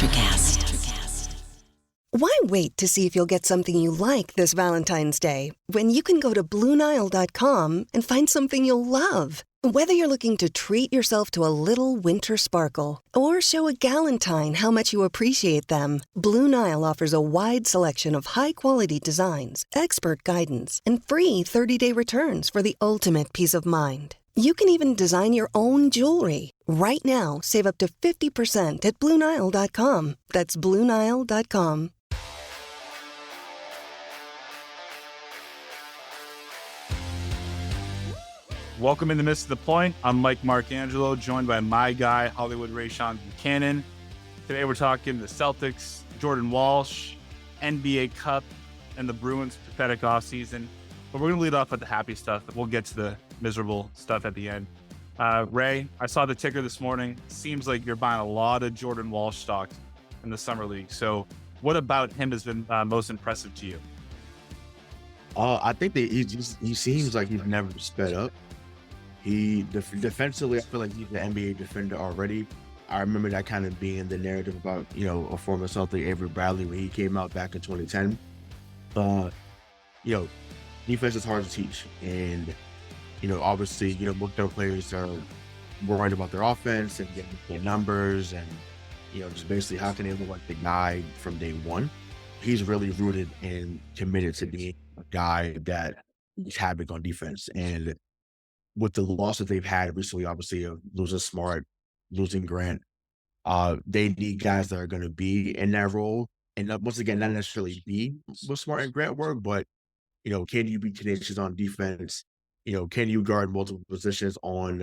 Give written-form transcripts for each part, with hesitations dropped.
NutraCast. Why wait to see if you'll get something you like this Valentine's Day when you can go to BlueNile.com and find something you'll love? Whether you're looking to treat yourself to a little winter sparkle or show a galentine how much you appreciate them, Blue Nile offers a wide selection of high-quality designs, expert guidance, and free 30-day returns for the ultimate peace of mind. You can even design your own jewelry. Right now, save up to 50% at BlueNile.com. That's BlueNile.com. Welcome in the Miss the Point. I'm Mike Marcangelo, joined by my guy, Hollywood Rayshon Buchanan. Today we're talking the Celtics, Jordan Walsh, NBA Cup, and the Bruins' pathetic offseason. But we're going to lead off with the happy stuff. We'll get to the miserable stuff at the end. Ray, I saw the ticker this morning. Seems like you're buying a lot of Jordan Walsh stock in the Summer League. So what about him has been most impressive to you? I think that he seems like he's never sped up. Defensively, I feel like he's an NBA defender already. I remember that kind of being the narrative about, a former Celtic, Avery Bradley, when he came out back in 2010. Defense is hard to teach. And, obviously, most of the players are worried about their offense and getting their numbers and, just basically how can they look like the guy from day one. He's really rooted and committed to being a guy that is havoc on defense. And with the losses they've had recently, obviously, of losing Smart, losing Grant, they need guys that are going to be in that role. And once again, not necessarily be what Smart and Grant were, but, can you be tenacious on defense? Can you guard multiple positions on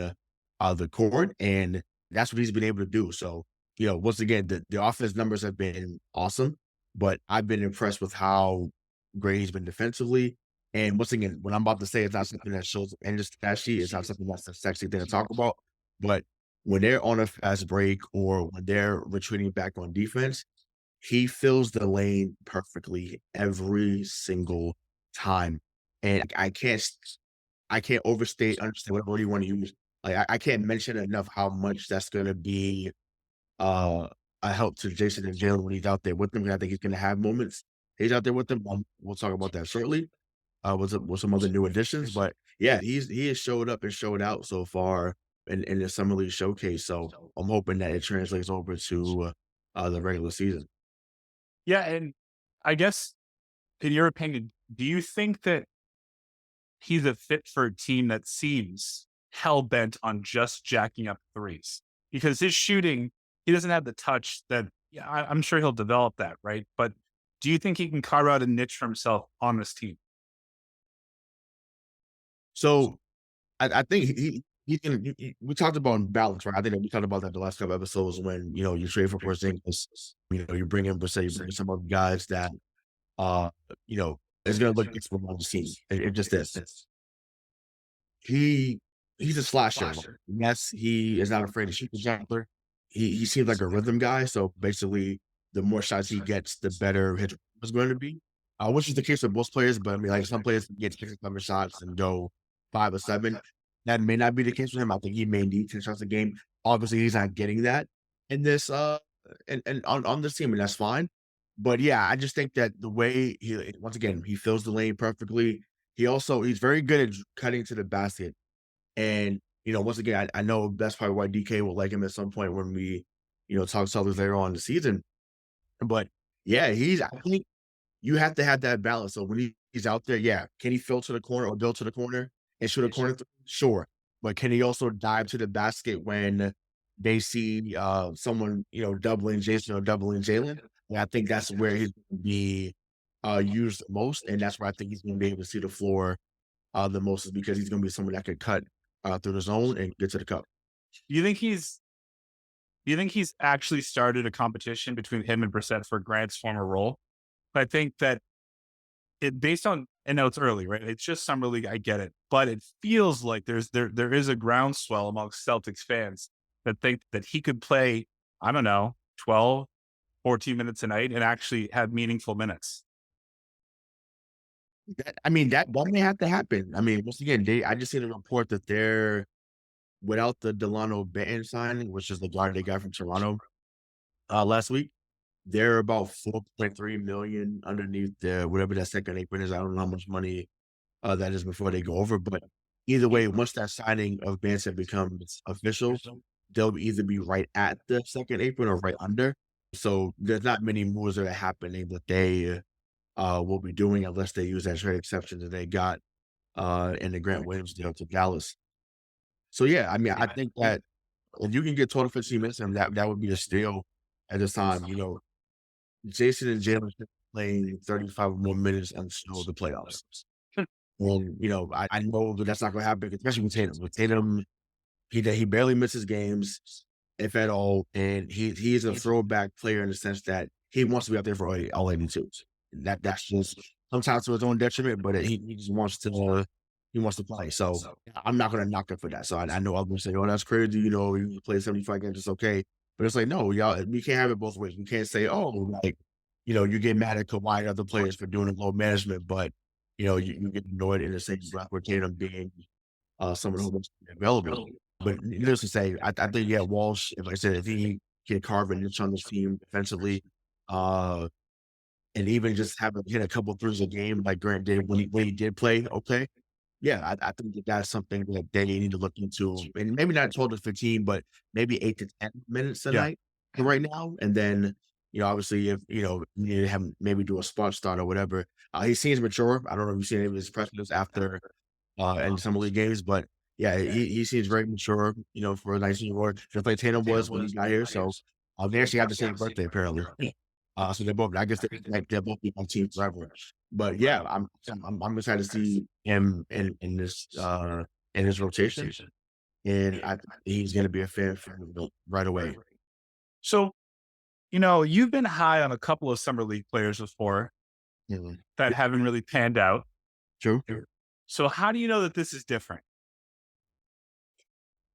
the court? And that's what he's been able to do. So, once again, the offense numbers have been awesome, but I've been impressed with how great he's been defensively. And once again, what I'm about to say is not something that shows up in the stat sheet. It's not something that's a sexy thing to talk about. But when they're on a fast break or when they're retreating back on defense, he fills the lane perfectly every single time. And I can't understate whatever word you want to use. Like I can't mention enough how much that's going to be a help to Jason and Jalen when he's out there with them. I think he's going to have moments. He's out there with them. We'll talk about that shortly. With some other new additions, but yeah, he has showed up and showed out so far in the Summer League showcase. So I'm hoping that it translates over to the regular season. Yeah, and I guess in your opinion, do you think that he's a fit for a team that seems hell-bent on just jacking up threes? Because his shooting, he doesn't have the touch that, I'm sure he'll develop that, right? But do you think he can carve out a niche for himself on this team? So I think we talked about balance, right? I think that we talked about that the last couple episodes when, you trade for Porzingis, you bring in Brissette, you bring in some other guys that, is going to look different on the team. It just is. He's a slasher. Yes, he is not afraid to shoot the jumper. He seems like a rhythm guy. So basically, the more shots he gets, the better his is going to be. Which is the case with most players, but I mean, like some players get 6 or 7 shots and go 5 or 7. That may not be the case with him. I think he may need 10 shots a game. Obviously, he's not getting that in this and on this team, and that's fine. But yeah, I just think that the way he fills the lane perfectly. He's very good at cutting to the basket. And once again, I know that's probably why DK will like him at some point when we, talk Celtics later on in the season. But yeah, I think you have to have that balance. So when he's out there, can he fill to the corner or build to the corner and shoot a corner? Sure. But can he also dive to the basket when they see someone, doubling Jason or doubling Jalen? And I think that's where he's going to be used most. And that's where I think he's going to be able to see the floor the most, is because he's going to be someone that could cut through the zone and get to the cup. Do you think he's actually started a competition between him and Brissette for Grant's former role? I think that based on, and now it's early, right? It's just Summer League. I get it. But it feels like there is a groundswell amongst Celtics fans that think that he could play, I don't know, 12, 14 minutes a night and actually have meaningful minutes. That may have to happen. I mean, once again, I just seen a report that they're without the Delano Benton signing, which is the guard they got from Toronto last week. They're about 4.3 million underneath whatever that second apron is. I don't know how much money that is before they go over, but either way, once that signing of Benson becomes official, they'll either be right at the second apron or right under. So there's not many moves that are happening that they will be doing unless they use that trade exception that they got in the Grant Williams deal to Dallas. So yeah, I mean, I think that if you can get 12 to 15 minutes, and that would be a steal at this time. Jason and Jalen should be playing 35 more minutes until the playoffs. And I know that that's not going to happen, especially with Tatum. With Tatum, he barely misses games, if at all, and he's a throwback player in the sense that he wants to be out there for all 82s. That's just sometimes to his own detriment, but he just wants to play. So I'm not going to knock him for that. So I know I'm going to say, "Oh, that's crazy." You play 75 games, it's okay. But it's like, no, y'all, we can't have it both ways. We can't say, "Oh, like, you get mad at Kawhi and other players for doing load management," but you get annoyed in the same breath with Tatum being someone who wants to be available. But needless to say, I think, yeah, Walsh, like I said, if he can carve a niche on this team defensively, uh, and even just have hit a couple threes a game like Grant did when he did play, okay. Yeah, I think that's something that they need to look into, and maybe not 12 to 15, but maybe 8 to 10 minutes a Yeah. night right now. And then, obviously, if you need to have him maybe do a spot start or whatever. He seems mature. I don't know if you've seen any of his press clips after in summer league games, but yeah, he seems very mature. For a 19-year-old, just like Tatum was when he got here. So they actually have the same birthday apparently. So they're both. I guess they'll both be on team forever. But yeah, I'm excited to see him in this in his rotation, and I think he's going to be a fan favorite right away. So, you've been high on a couple of summer league players before that haven't really panned out. True. So how do you know that this is different?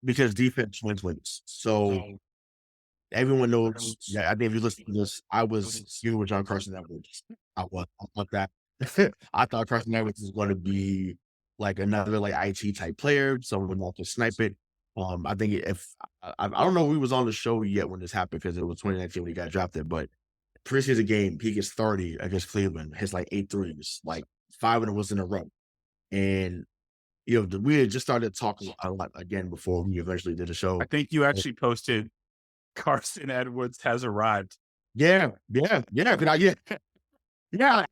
Because defense wins. So everyone knows. Yeah, I think if you listen to this, I was you with John Carson Edwards. I thought that. I thought Carson Edwards was going to be like another like IT type player, someone that could snipe it. I think I don't know if he was on the show yet when this happened because it was 2019 when he got drafted, but preseason game he gets 30 against Cleveland, hits like 8 threes, like 5 of them was in a row, and we had just started talking a lot again before we eventually did a show. I think you actually posted Carson Edwards has arrived. Yeah. Yeah,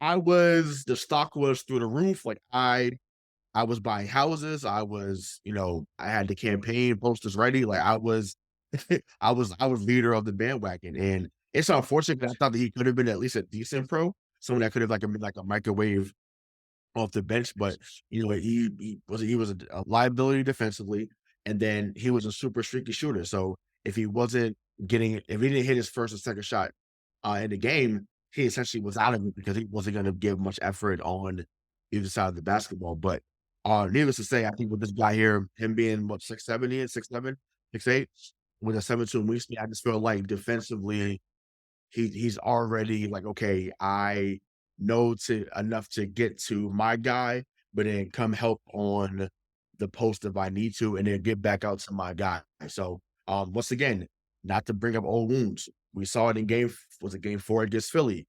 the stock was through the roof. Like I was buying houses. I was, I had the campaign posters ready. Like I was leader of the bandwagon. And it's unfortunate because I thought that he could have been at least a decent pro, someone that could have been like a microwave off the bench. But he was a liability defensively, and then he was a super streaky shooter. So if he didn't hit his first or second shot in the game, he essentially was out of it because he wasn't going to give much effort on either side of the basketball. But needless to say, I think with this guy here, him being 6'7", 6'7", 6'8", with a 7'2" wingspan, I just feel like defensively, he's already like, okay, I know enough to get to my guy, but then come help on the post if I need to, and then get back out to my guy. So once again, not to bring up old wounds, we saw it in game 4 against Philly.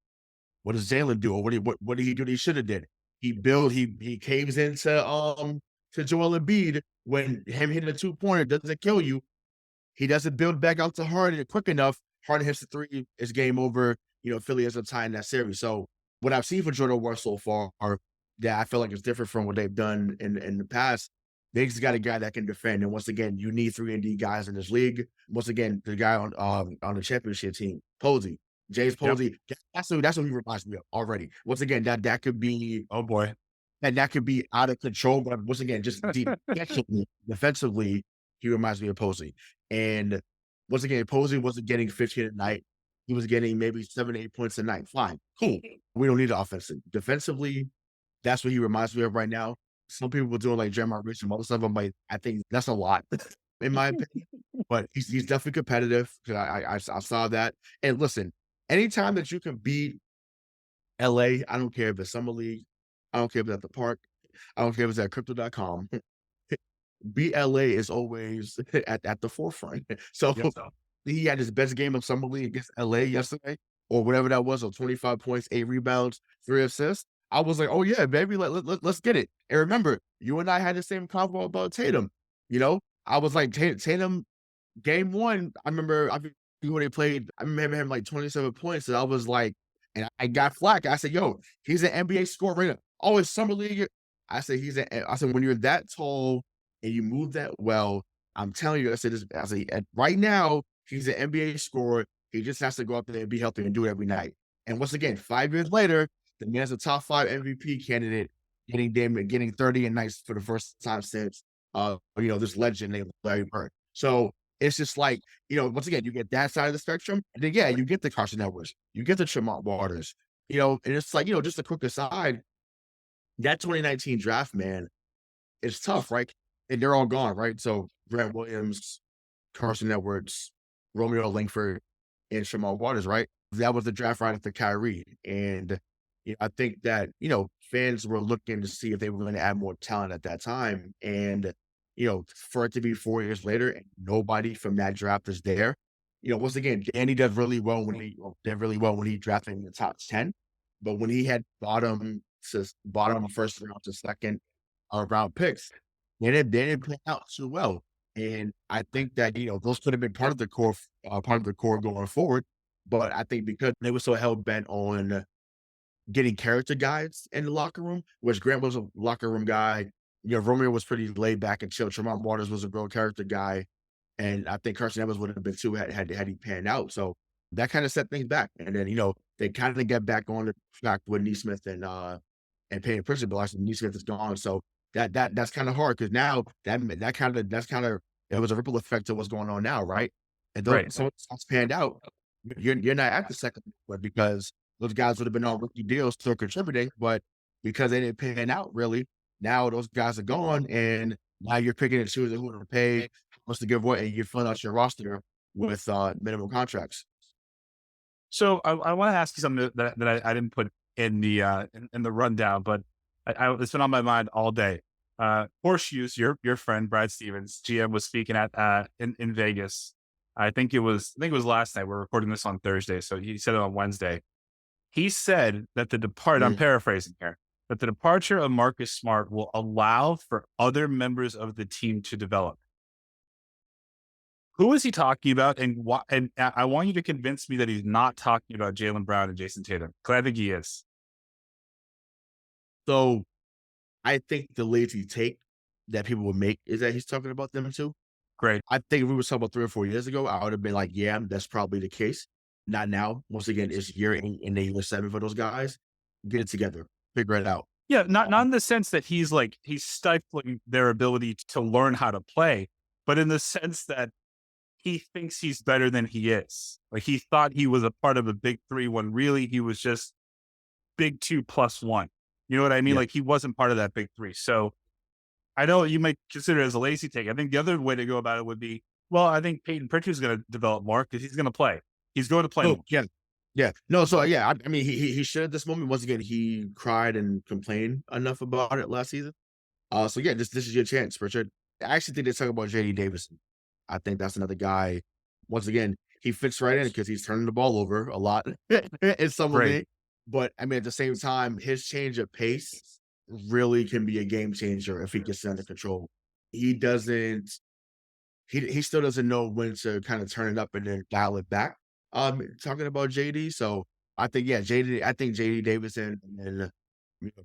What does Jalen do? Or what did he do that he should have did? He caves into to Joel Embiid when him hitting a 2-pointer doesn't kill you. He doesn't build back out to Harden quick enough. Harden hits the 3, it's game over. Philly ends up tying that series. So what I've seen for Jordan Walsh so far are that I feel like it's different from what they've done in the past. They just got a guy that can defend. And once again, you need 3-and-D guys in this league. Once again, the guy on the championship team, Posey, James Posey, yep. That's what he reminds me of already. Once again, that could be, oh boy, that could be out of control. But once again, just defensively, he reminds me of Posey. And once again, Posey wasn't getting 15 a night. He was getting maybe 7 to 8 points a night. Fine, cool. We don't need the offensive. Defensively, that's what he reminds me of right now. Some people were doing like Jeremiah Rich and other stuff. I'm like, I think that's a lot, in my opinion. But he's definitely competitive. I saw that. And listen, anytime that you can beat LA, I don't care if it's Summer League, I don't care if it's at the park, I don't care if it's at crypto.com. Beat LA is always at the forefront. So he had his best game of Summer League against LA yesterday. or whatever that was, or 25 points, 8 rebounds, 3 assists, I was like, "Oh, yeah, baby, let's get it." And remember, you and I had the same convo about Tatum, you know? I was like, Tatum game 1, I think when they played, I remember him, like, 27 points, and I was like, and I got flack. I said, "Yo, he's an NBA scorer right now." "Oh, it's summer league." I said, "When you're that tall and you move that well, I'm telling you," I said, "Right now, he's an NBA scorer. He just has to go out there and be healthy and do it every night." And once again, 5 years later, the man's a top 5 MVP candidate, getting 30 a night for the first time since, this legend named Larry Bird. So, it's just like, once again, you get that side of the spectrum, and then, yeah, you get the Carson Edwards, you get the Tremont Waters, and it's like, just a quick aside, that 2019 draft, man, it's tough, right? And they're all gone, right? So, Grant Williams, Carson Edwards, Romeo Langford, and Tremont Waters, right? That was the draft right after Kyrie, and, I think that, fans were looking to see if they were gonna add more talent at that time, and, for it to be 4 years later and nobody from that draft is there, once again, Danny did really well when he drafted in the top 10, but when he had bottom first round to second, round picks, they didn't play out too well, and I think that, those could have been part of the core going forward, but I think because they were so hell-bent on getting character guys in the locker room, which Grant was a locker room guy. Romeo was pretty laid back and chill. Tremont Waters was a real character guy, and I think Carson Edwards would have been too had he panned out. So that kind of set things back. And then they kind of get back on the track with Neesmith and Payton Pritchard, but actually Neesmith is gone. So that's kind of hard because now it was a ripple effect to what's going on now, right? And though Right. so it's panned out, you're not at the second one because those guys would have been on rookie deals still contributing, but because they didn't pan out really, now those guys are gone, and now you're picking and choosing who to pay, what's to give away, and you're filling out your roster with minimum contracts. So I want to ask you something that I didn't put in the rundown, but it's been on my mind all day. Horseshoes, your friend Brad Stevens, GM, was speaking at in Vegas. I think it was last night. We're recording this on Thursday, so he said it on Wednesday. He said that I'm paraphrasing here, that the departure of Marcus Smart will allow for other members of the team to develop. Who is he talking about? And why? And I want you to convince me that he's not talking about Jaylen Brown and Jason Tatum, because I think he is. So I think the lazy take that people would make is that he's talking about them too. Great. I think if we were talking about 3 or 4 years ago, I would have been like, yeah, that's probably the case. Not now. Once again, it's year 8 and year 7 for those guys. Get it together. Figure it out. Yeah, not in the sense that he's stifling their ability to learn how to play, but in the sense that he thinks he's better than he is. Like, he thought he was a part of a big 3 when really he was just big 2 plus 1. You know what I mean? Yeah. Like, he wasn't part of that big 3. So I know you might consider it as a lazy take. I think the other way to go about it would be, well, I think Peyton Pritchard is going to develop more because he's going to play. He's going to play more. Yeah. Yeah. No, so yeah, I mean, he should at this moment. Once again, he cried and complained enough about it last season. So yeah, this is your chance, Richard. I actually think they talk about JD Davison. I think that's another guy. Once again, he fits right in because he's turning the ball over a lot in summer league. But I mean, at the same time, his change of pace really can be a game changer if he gets it under control. He still doesn't know when to kind of turn it up and then dial it back. Talking about JD, so I think JD Davison and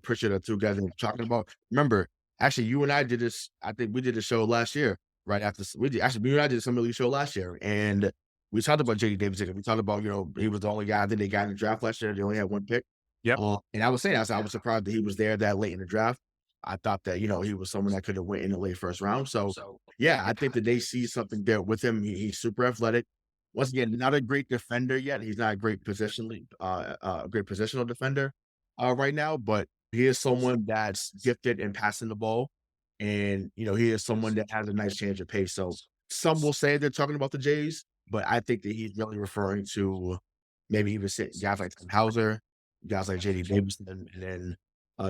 Pritchard are 2 guys that we're talking about. Remember, actually, you and I did this. I think we did a show last year, right after you and I did a Summer League show last year, and we talked about JD Davison. We talked about he was the only guy that they got in the draft last year. They only had 1 pick. Yep. And I was saying, I was surprised that he was there that late in the draft. I thought that, he was someone that could have went in the late first round. So yeah, I think that they see something there with him. He's super athletic. Once again, not a great defender yet. He's not a great positional defender right now, but he is someone that's gifted in passing the ball. And, he is someone that has a nice change of pace. So some will say they're talking about the Jays, but I think that he's really referring to maybe even guys like Tim Hauser, guys like JD Davison, and then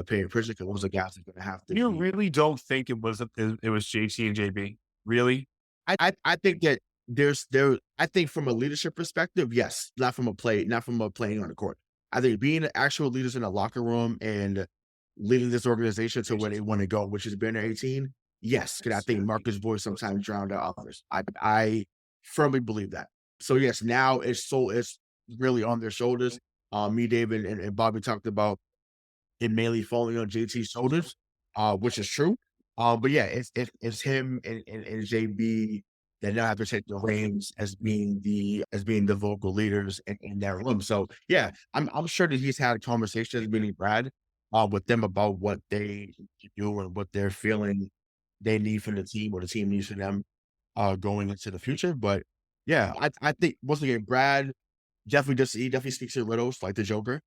Payton Pritchard, because those are guys that are going to have to. You really don't think it was JT and JB? Really? I think that I think from a leadership perspective, yes, not from a playing on the court. I think being actual leaders in the locker room and leading this organization to where they want to go, which is banner 18. Yes, because I think Marcus' voice sometimes drowned out others. I firmly believe that. So yes, now it's really on their shoulders. Me, David, and Bobby talked about it mainly falling on JT's shoulders, which is true. But yeah, it's him and JB that now have to take the reins as being the vocal leaders in that room. So yeah, I'm sure that he's had conversations with Brad with them about what they do and what they're feeling they need from the team or the team needs from them going into the future. But yeah, I think once again, Brad he definitely speaks in riddles like the Joker.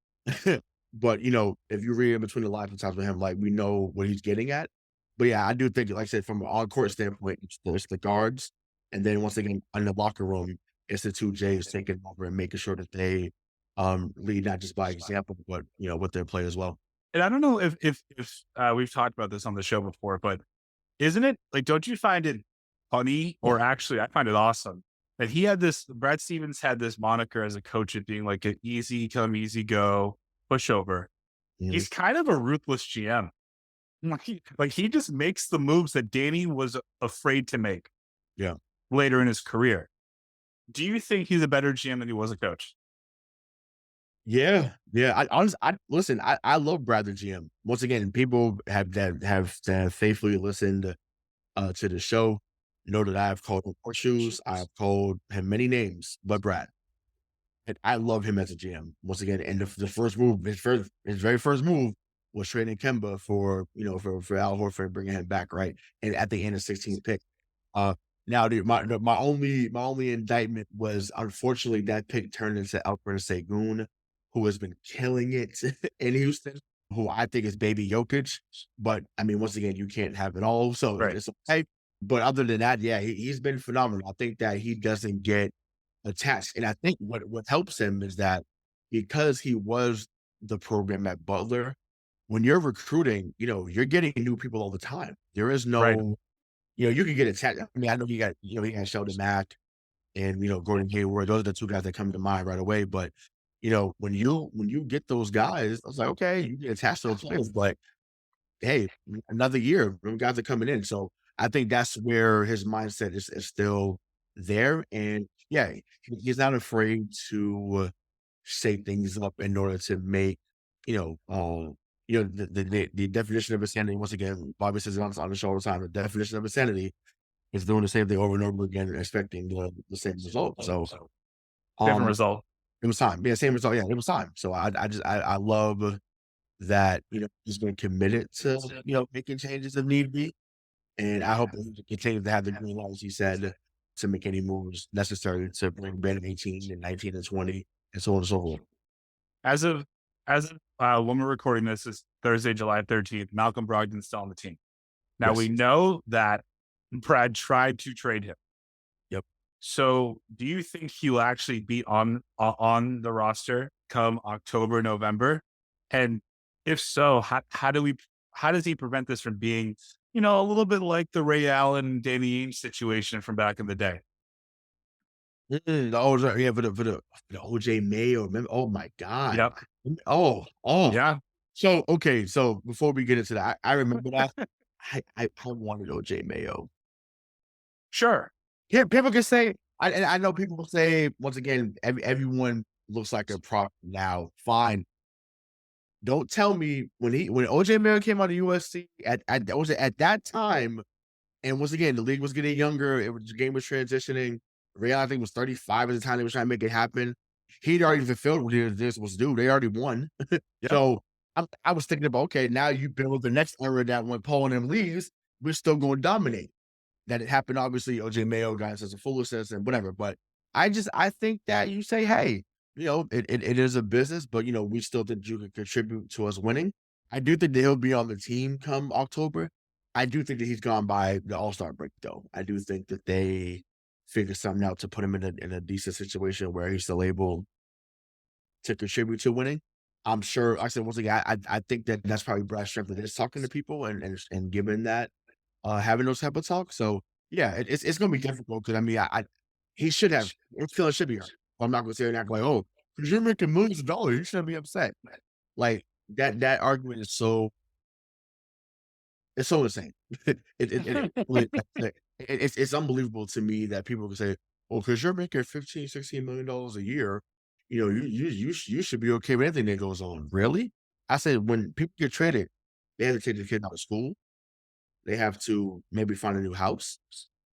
But, if you read in between the lines sometimes with him, like, we know what he's getting at. But, yeah, I do think, like I said, from an on-court standpoint, it's the guards, and then once again, in the locker room, it's the 2 J's taking over and making sure that they, lead not just by example, but, with their play as well. And I don't know if we've talked about this on the show before, but isn't it like, don't you find it funny, or actually I find it awesome that Brad Stevens had this moniker as a coach of being like an easy come, easy go pushover. Mhm. He's kind of a ruthless GM. Like he just makes the moves that Danny was afraid to make Yeah. later in his career. Do you think he's a better GM than he was a coach? Yeah, yeah. Listen. I love Brad the GM. Once again, people have faithfully listened to the show. Know that I have called him horseshoes. I have called him many names, but Brad. And I love him as a GM. Once again, and the first move, his very first move was trading Kemba for Al Horford, bringing him back, right? And at the end of 16th pick. Uh, Now, dude, my only indictment was unfortunately that pick turned into Alfred Sengun, who has been killing it in Houston, who I think is baby Jokic. But I mean, once again, you can't have it all, so Right. it's okay. But other than that, yeah, he's been phenomenal. I think that he doesn't get attached, and I think what helps him is that because he was the program at Butler, when you're recruiting, you're getting new people all the time. There is Right. no you can get attached. I mean, I know you got Sheldon Mack and, Gordon Hayward. Those are the 2 guys that come to mind right away. But, when you get those guys, I was like, okay, you get attached to those players, but hey, another year, them guys are coming in. So I think that's where his mindset is still there. And yeah, he's not afraid to shake things up in order to make, the definition of insanity. Once again, Bobby says it on the show all the time. The definition of insanity is doing the same thing over and over again and expecting the same result. So, Different um, result. it was time. Yeah, same result. Yeah, it was time. So I love that, he's been committed to, making changes if need be. And I hope that he continues to have the green light, as he said, to make any moves necessary to bring Brandon 18 and 19 and 20 and so on and so forth. As of when we're recording this is Thursday, July 13th, Malcolm Brogdon's still on the team. Now Yes. we know that Brad tried to trade him. Yep. So do you think he'll actually be on the roster come October, November? And if so, how does he prevent this from being, a little bit like the Ray Allen, Danny Ainge situation from back in the day? Yeah, for the OJ Mayo. Remember? Oh my God. Yep. Oh. Yeah. So okay. So before we get into that, I remember that. I wanted OJ Mayo. Sure. Yeah, people can say. I know people will say once again. Everyone looks like a prop now. Fine. Don't tell me when OJ Mayo came out of USC at that time. And once again, the league was getting younger. The game was transitioning. Ray, I think, was 35 at the time they was trying to make it happen. He'd already fulfilled what he was supposed to do. They already won. So I was thinking about, okay, now you build the next era that when Paul and them leaves, we're still going to dominate. That it happened, obviously, OJ Mayo got into some foolishness and whatever. But I think that you say, hey, it is a business, but we still think you can contribute to us winning. I do think that he'll be on the team come October. I do think that he's gone by the All-Star break, though. I do think that they figure something out to put him in a decent situation where he's still able to contribute to winning. I'm sure. Like I said once again, I think that that's probably Brad's strength. That is talking to people and giving that having those type of talks. So yeah, it's going to be difficult because I mean He should have. His feelings should be hurt. I'm not going to say and act like, oh, because you're making millions of dollars, you shouldn't be upset. Like that argument is it's so insane. It's unbelievable to me that people can say, "Well, because you're making $15-16 million a year, you should be okay with anything that goes on." Really? I said when people get traded, they have to take the kid out of school. They have to maybe find a new house.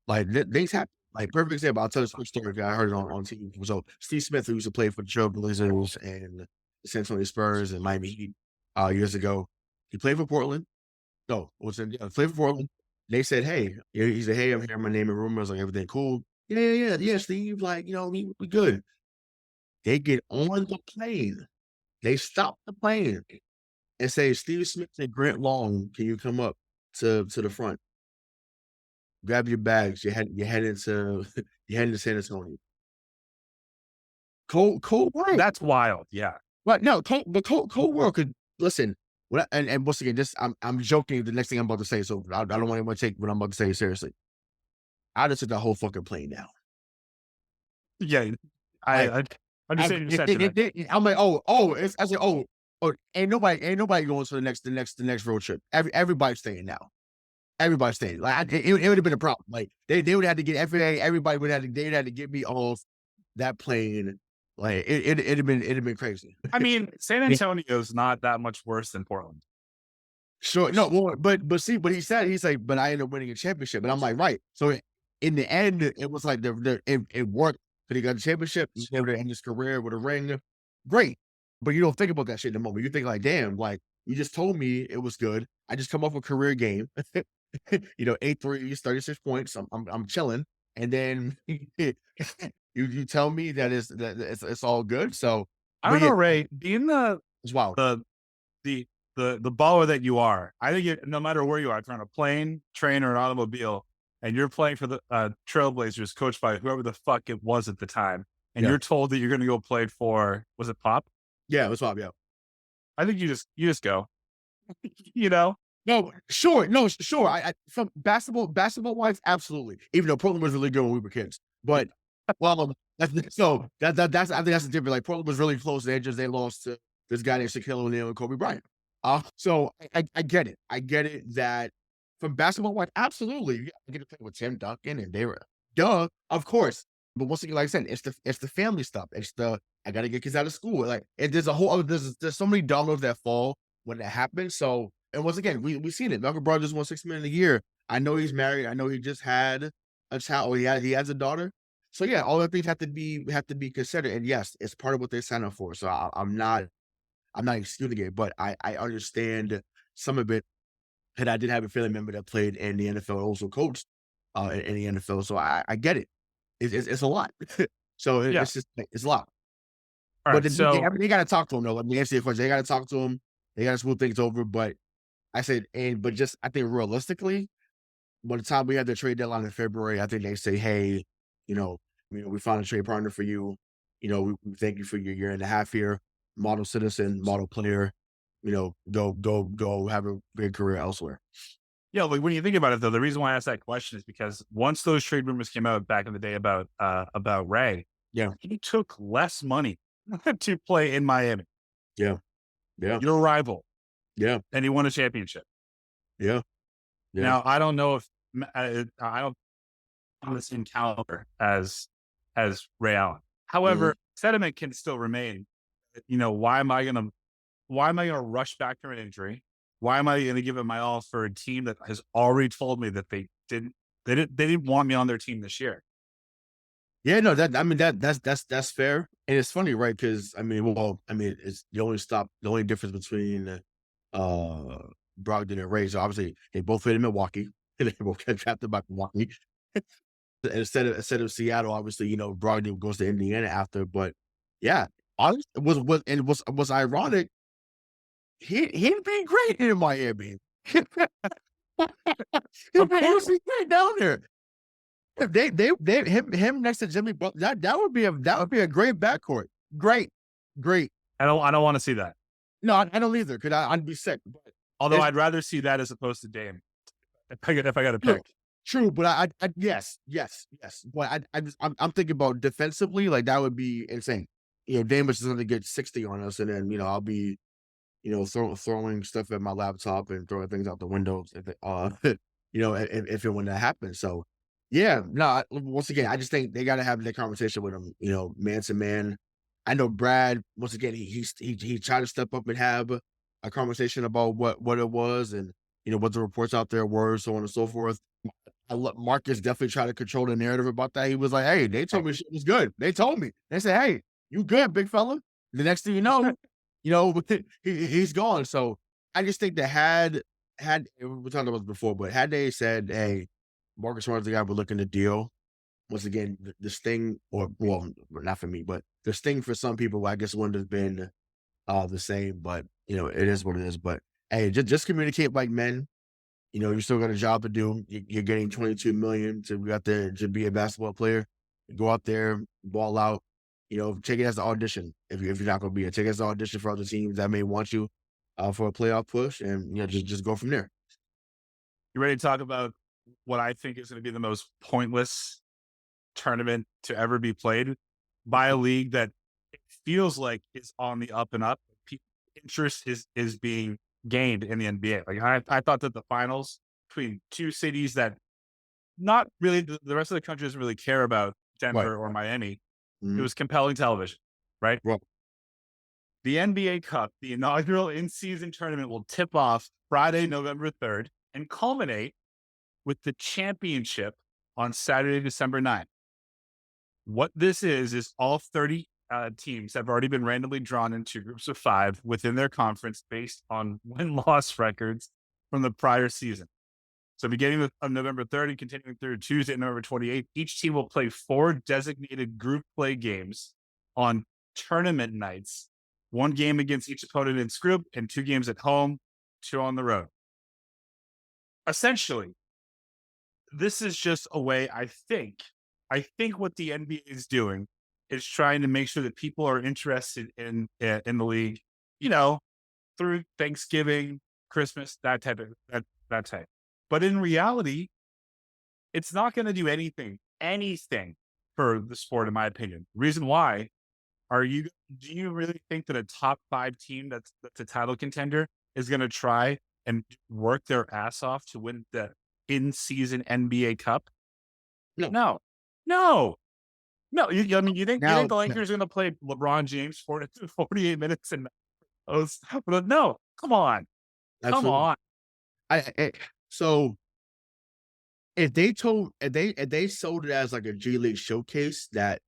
Like things happen. Like perfect example. I'll tell this quick story. I heard it on TV. So Steve Smith, who used to play for the Trailblazers and the San Antonio Spurs and Miami Heat years ago, he played for Portland. No, was in played for Portland. They said, "Hey," he said, "Hey, I'm here. My name and rumors like everything cool." Yeah, Steve. Like we good. They get on the plane. They stop the plane and say, "Steve Smith and Grant Long, can you come up to the front? Grab your bags. You're heading to you're heading to San Antonio." Cold world. That's wild. Yeah. But no, cold world could listen. And once again, this I'm joking. The next thing I'm about to say, so I don't want anyone to take what I'm about to say seriously. I just took the whole fucking plane down. Yeah. I understand your sentiment. I'm like, I said, ain't nobody going to the next road trip. Everybody's staying now. Everybody's staying. Like it would have been a problem. Like they would have to get everybody would have to they would have to get me off that plane. Like it'd have been crazy. I mean, San Antonio is not that much worse than Portland. Sure, no, well, but see, but he's like, but I ended up winning a championship, and I'm like, right. So in the end, it was like it worked. Because he got a championship, he's able to end his career with a ring. Great, but you don't think about that shit in the moment. You think like, damn, like you just told me it was good. I just come off a career game, 8 threes, 36 points. I'm chilling, and then you tell me that it's all good. So I don't know, Ray. Being it's wild. The baller that you are, I think no matter where you are, if you're on a plane, train, or an automobile, and you're playing for the Trailblazers, coached by whoever the fuck it was at the time, and you're told that you're going to go play for, was it Pop? Yeah, it was Pop. Yeah, I think you just go. No, sure, I from basketball wise, absolutely. Even though Portland was really good when we were kids, but well, that's I think that's the difference. Like Portland was really close. They lost to this guy named Shaquille O'Neal and Kobe Bryant. So I get it. I get it that from basketball wise, absolutely, I get to play with Tim Duncan and they were of course. But once again, like I said, it's the family stuff. It's I got to get kids out of school. Like there's a whole there's so many dominoes that fall when that happens. So and once again, we seen it. Malcolm Brogdon just won $6 million a year. I know he's married. I know he just had a child. Or he has a daughter. So yeah, all the things have to be considered. And yes, it's part of what they signed up for. So I'm not excusing it, but I understand some of it. And I did have a family member that played in the NFL, also coached in the NFL. So I get it. It's a lot. So it's just it's a lot. All right, but they got to talk to him though. Let me answer your question. They got to talk to him. They got to smooth things over. But I said, but just I think realistically, by the time we have the trade deadline in February, I think they say, hey, we found a trade partner for you. We thank you for your year and a half here. Model citizen, model player. Go have a great career elsewhere. Yeah, like when you think about it, though, the reason why I asked that question is because once those trade rumors came out back in the day about Ray, he took less money to play in Miami. Yeah. Your rival. Yeah. And he won a championship. Yeah. Now, I don't know if I don't on the same caliber as Ray Allen. However, sentiment can still remain. Why am I gonna rush back from an injury? Why am I going to give it my all for a team that has already told me that they didn't want me on their team this year? Yeah, no, that's fair. And it's funny, right? Because it's the only difference between Brogdon and Ray. So obviously they both played in Milwaukee. They both got drafted by Milwaukee. instead of Seattle, obviously, Brogdon goes to Indiana after. But yeah, honestly, it was ironic. He'd be great in Miami. He'd be great down there. If they him next to Jimmy Butler, that would be a great backcourt. Great. I don't want to see that. No, I don't either. I'd be sick. But although I'd rather see that as opposed to Dame. If I got to pick. True, but I yes. But I'm thinking about defensively, like that would be insane. Damus is going to get 60 on us, and then I'll be throwing stuff at my laptop and throwing things out the windows if and when that happens. So yeah, no. Once again, I just think they got to have that conversation with him, man to man. I know Brad. Once again, he tried to step up and have a conversation about what it was and what the reports out there were, so on and so forth. Marcus definitely tried to control the narrative about that. He was like, "Hey, they told me shit was good. They told me. They said, hey, you good, big fella." The next thing you know, he's gone. So I just think that had we talked about this before, but had they said, "Hey, Marcus Smart's the guy we're looking to deal," once again, the sting, or well, not for me, but the sting for some people, I guess, wouldn't have been the same. But it is what it is. But hey, just communicate like men. You still got a job to do. You're getting $22 million to be out there to be a basketball player. Go out there, ball out. Take it as an audition. If you're not going to be take it as an audition for other teams that may want you for a playoff push, and just go from there. You ready to talk about what I think is going to be the most pointless tournament to ever be played by a league that it feels like is on the up and up? Interest is being gained in the NBA. Like I thought that the finals between two cities that not really the rest of the country doesn't really care about, Denver or Miami, it was compelling television, right? Well, the NBA Cup, the inaugural in-season tournament, will tip off Friday, November 3rd, and culminate with the championship on Saturday, December 9th. What this is all 30 teams have already been randomly drawn into groups of 5 within their conference based on win-loss records from the prior season. So beginning with November 3rd and continuing through Tuesday, November 28th, each team will play 4 designated group play games on tournament nights, 1 game against each opponent in its group and 2 games at home, 2 on the road. Essentially, this is just a way, I think what the NBA is doing is trying to make sure that people are interested in the league, through Thanksgiving, Christmas, that type. But in reality, it's not going to do anything for the sport, in my opinion. Reason why do you really think that a top 5 team that's a title contender is going to try and work their ass off to win the in-season NBA Cup? No. You think the Lakers are going to play LeBron James for 48 minutes and no, come on. Absolutely. Come on. So if they sold it as like a G League showcase, that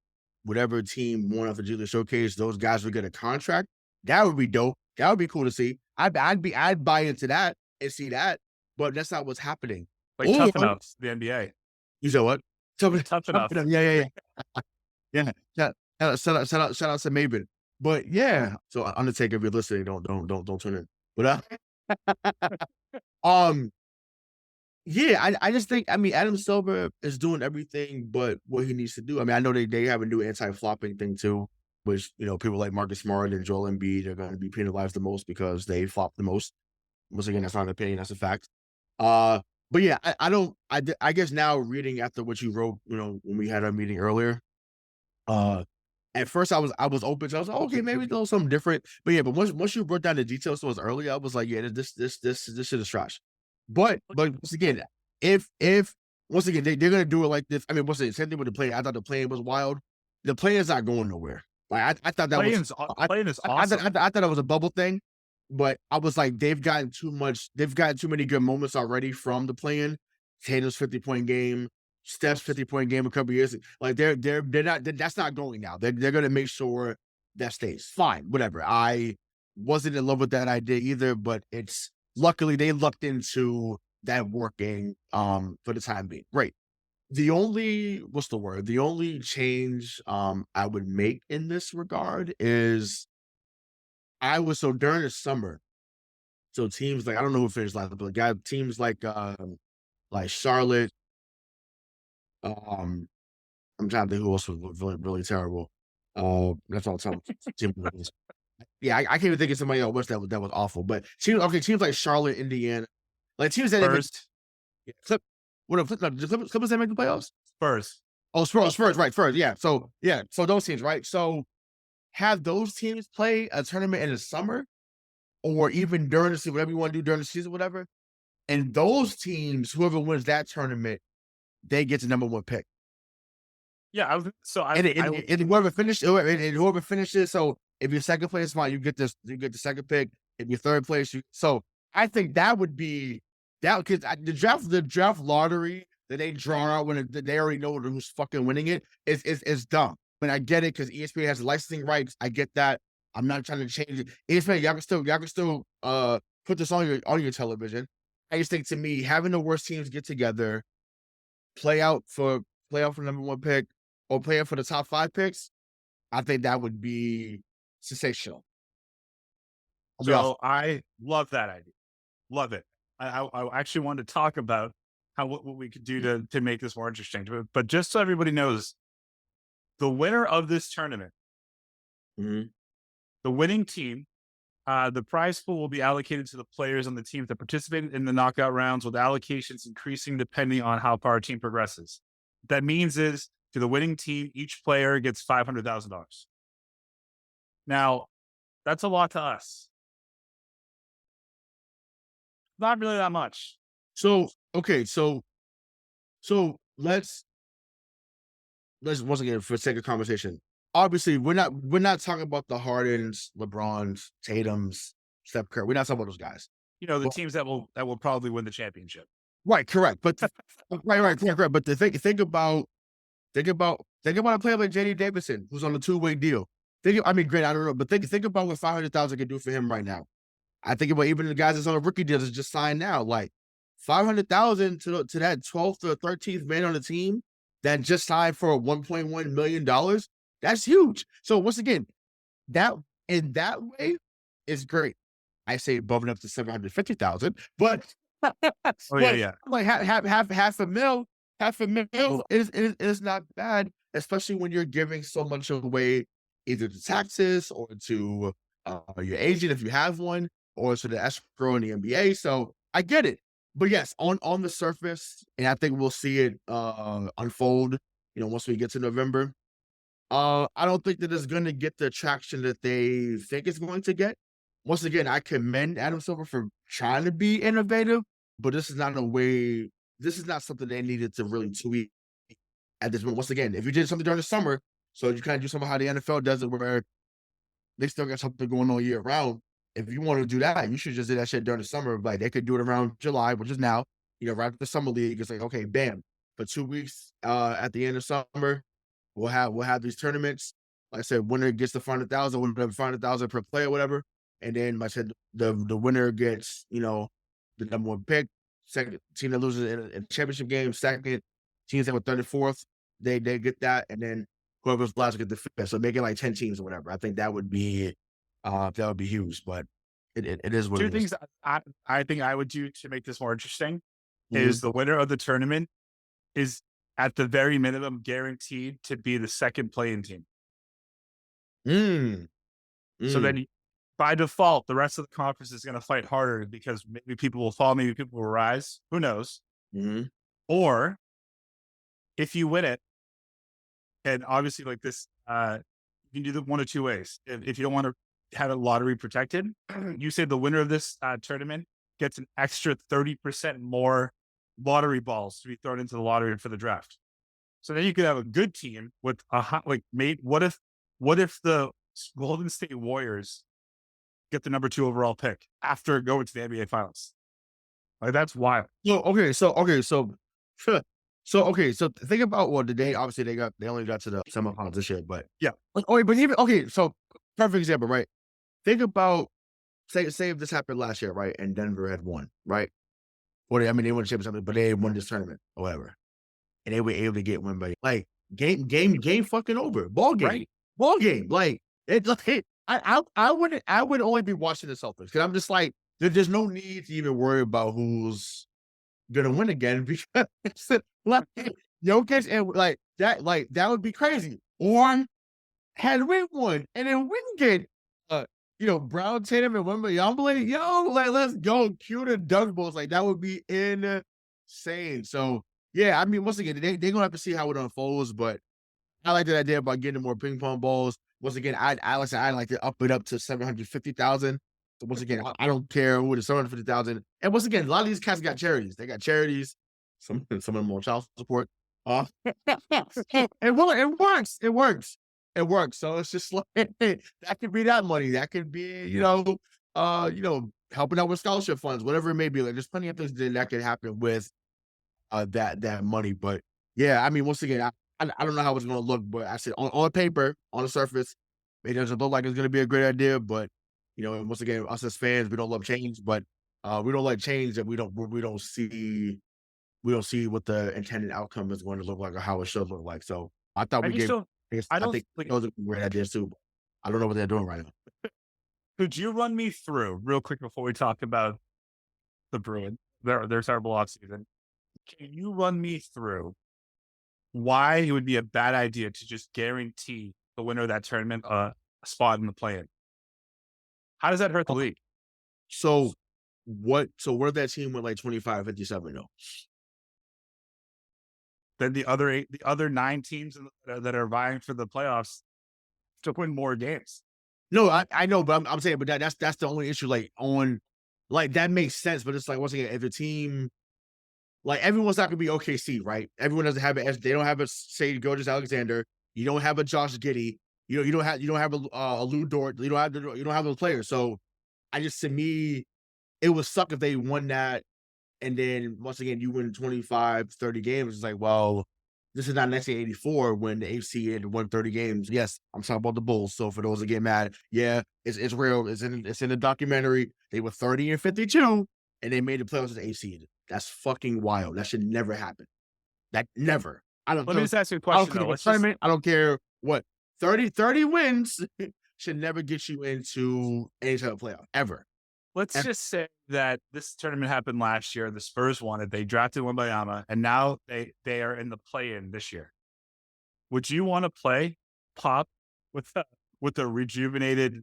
whatever team won off the G League showcase, those guys would get a contract, that would be dope. That would be cool to see. I'd buy into that and see that, but that's not what's happening. Like Tough Enough, the NBA. You said what? Tough Enough. Yeah. Yeah. Shout out to Maven. But yeah, so Undertaker, if you're listening, don't turn in. But yeah, I just think, Adam Silver is doing everything but what he needs to do. I know they have a new anti-flopping thing too, which people like Marcus Smart and Joel Embiid are going to be penalized the most because they flop the most. Once again, that's not an opinion, that's a fact. But yeah, I guess now reading after what you wrote, when we had our meeting earlier, at first I was open to, I was like, okay, maybe a little something different. But yeah, but once you broke down the details to us earlier, I was like, yeah, this shit is trash. But once again, if once again they're gonna do it like this, what's the same thing with the play? I thought the play was wild. The play is not going nowhere. Like I thought that was playing is awesome. I thought it was a bubble thing. But I was like, they've gotten too many good moments already from the play-in. Tatum's 50-point game, Steph's 50-point game a couple years. Like they're not, that's not going now. They're going to make sure that stays. Fine, whatever. I wasn't in love with that idea either, but it's luckily they lucked into that working for the time being. Great. The only change I would make in this regard is during the summer, so teams like, I don't know who finished last, but teams like Charlotte, I'm trying to think who else was really, really terrible. That's all the time. Yeah, I can't even think of somebody else that was awful. But teams like Charlotte, Indiana, like teams that First. What the Clippers didn't make the playoffs? Spurs. Oh, Spurs, right? Spurs, yeah. So those teams, right? So have those teams play a tournament in the summer, or even during the season, whatever you want to do during the season, whatever. And those teams, whoever wins that tournament, they get the number one pick. Yeah, and whoever finishes, so if you're second place, fine, you get the second pick. If you're third place, so I think that would be that, because the draft lottery that they draw out when they already know who's fucking winning it is dumb. But I get it, because ESPN has the licensing rights. I get that. I'm not trying to change it. ESPN, y'all can still put this on your television. I just think, to me, having the worst teams get together, play out for the number one pick, or play out for the top 5 picks, I think that would be sensational. So I love that idea. Love it. I actually wanted to talk about what we could do to make this more interesting. But just so everybody knows, the winner of this tournament, mm-hmm. the winning team, the prize pool will be allocated to the players on the teams that participated in the knockout rounds, with allocations increasing depending on how far a team progresses. What that means is, to the winning team, each player gets $500,000. Now, that's a lot to us. Not really that much. So let's once again, for sake of conversation, obviously we're not talking about the Hardens, LeBrons, Tatums, Steph Curry. We're not talking about those guys. The teams that will probably win the championship. Right, correct. But correct. But think about a player like J.D. Davidson, who's on a 2-way deal. Great, I don't know, but think about what $500,000 can do for him right now. I think about even the guys that's on a rookie deal that's just signed now, like $500,000 to that 12th or 13th man on the team that just signed for $1.1 million. That's huge. So once again, that in that way is great. I say bumping up to $750,000, but yeah. Like half a mil is not bad, especially when you're giving so much away, either to taxes or to your agent if you have one, or to the escrow in the NBA. So I get it. But yes, on the surface, and I think we'll see it unfold, once we get to November. I don't think that it's going to get the traction that they think it's going to get. Once again, I commend Adam Silver for trying to be innovative, but this is not something they needed to really tweak at this moment. Once again, if you did something during the summer, so you kind of do something how the NFL does it, where they still got something going on year round. If you want to do that, you should just do that shit during the summer. Like, they could do it around July, which is now, right after the Summer League. It's like, okay, bam, for 2 weeks at the end of summer, we'll have these tournaments. Like I said, winner gets the $500,000, winner $500,000 per player, whatever. And then, like I said, the winner gets, the number one pick. Second team that loses in a championship game, second teams that were 34th, they get that, and then whoever's last get the fifth. So make it like 10 teams or whatever. I think that would be huge, but it is what it is. 2 things I think I would do to make this more interesting is the winner of the tournament is at the very minimum guaranteed to be the second play-in team. So then, by default, the rest of the conference is going to fight harder, because maybe people will fall, maybe people will rise. Who knows? Or if you win it, and obviously like this, you can do it one of 2 ways. If you don't want to have it lottery protected, you say the winner of this tournament gets an extra 30% more lottery balls to be thrown into the lottery for the draft. So then you could have a good team with what if the Golden State Warriors get the number 2 overall pick after going to the NBA Finals? Like, that's wild. So think about today. Obviously, they only got to the semifinals this year, but yeah. So perfect example, right? Think about say if this happened last year, right? And Denver had won, right? Or they won the championship, but they had won this tournament or whatever, and they were able to get one by like game fucking over, ball game, right? Ball game, like it. I would only be watching the Celtics, because I'm just like, there's no need to even worry about who's gonna win again, because like Jokic and that would be crazy. Or had we won and then we can get Brown, Tatum, and Wembanyama, let's go, cue the dunk balls. Like, that would be insane. So Yeah, I mean, once again, they're gonna have to see how it unfolds, but I like that idea about getting more ping pong balls. Once again, I'd like to up it up to 750,000. So once again, I don't care who it is, 750,000. And once again, a lot of these cats got charities. They got charities. Some of them on child support. It works. It works. It works. So it's just like that could be that money. That could be, helping out with scholarship funds, whatever it may be. Like there's plenty of things that could happen with that money. But yeah, I mean, once again, I don't know how it's going to look, but I said on paper, on the surface, it doesn't look like it's going to be a great idea. But once again, us as fans, we don't love change, but we don't like change that we don't see what the intended outcome is going to look like or how it should look like. So I thought we gave. I think those are great ideas too. I don't know what they're doing right now. Could you run me through real quick before we talk about the Bruins, their terrible offseason? Can you run me through why it would be a bad idea to just guarantee the winner of that tournament a spot in the play-in? How does that hurt the league? So what if that team went like 25-57 though? Then the other 9 teams that are vying for the playoffs to win more games. No, I know, but I'm saying, but that's the only issue. Like that makes sense, but it's like once again, if a team, like everyone's not gonna be OKC, right? Everyone doesn't have it. They don't have a say Gilgeous Alexander. You don't have a Josh Giddey. You don't have a Lou Dort. You don't have those players. So to me, it would suck if they won that. And then once again, you win 25, 30 games. It's like, well, this is not 1984 when the AFC had won 30 games. Yes, I'm talking about the Bulls. So for those that get mad, yeah, it's real. It's in the documentary. They were 30-52 and they made the playoffs as AFC. That's fucking wild. That should never happen. That never. Let me just ask you a question. I don't care what 30 wins should never get you into any type of playoff ever. Let's just say that this tournament happened last year. The Spurs won it. They drafted Wembanyama, and now they are in the play-in this year. Would you want to play Pop with a rejuvenated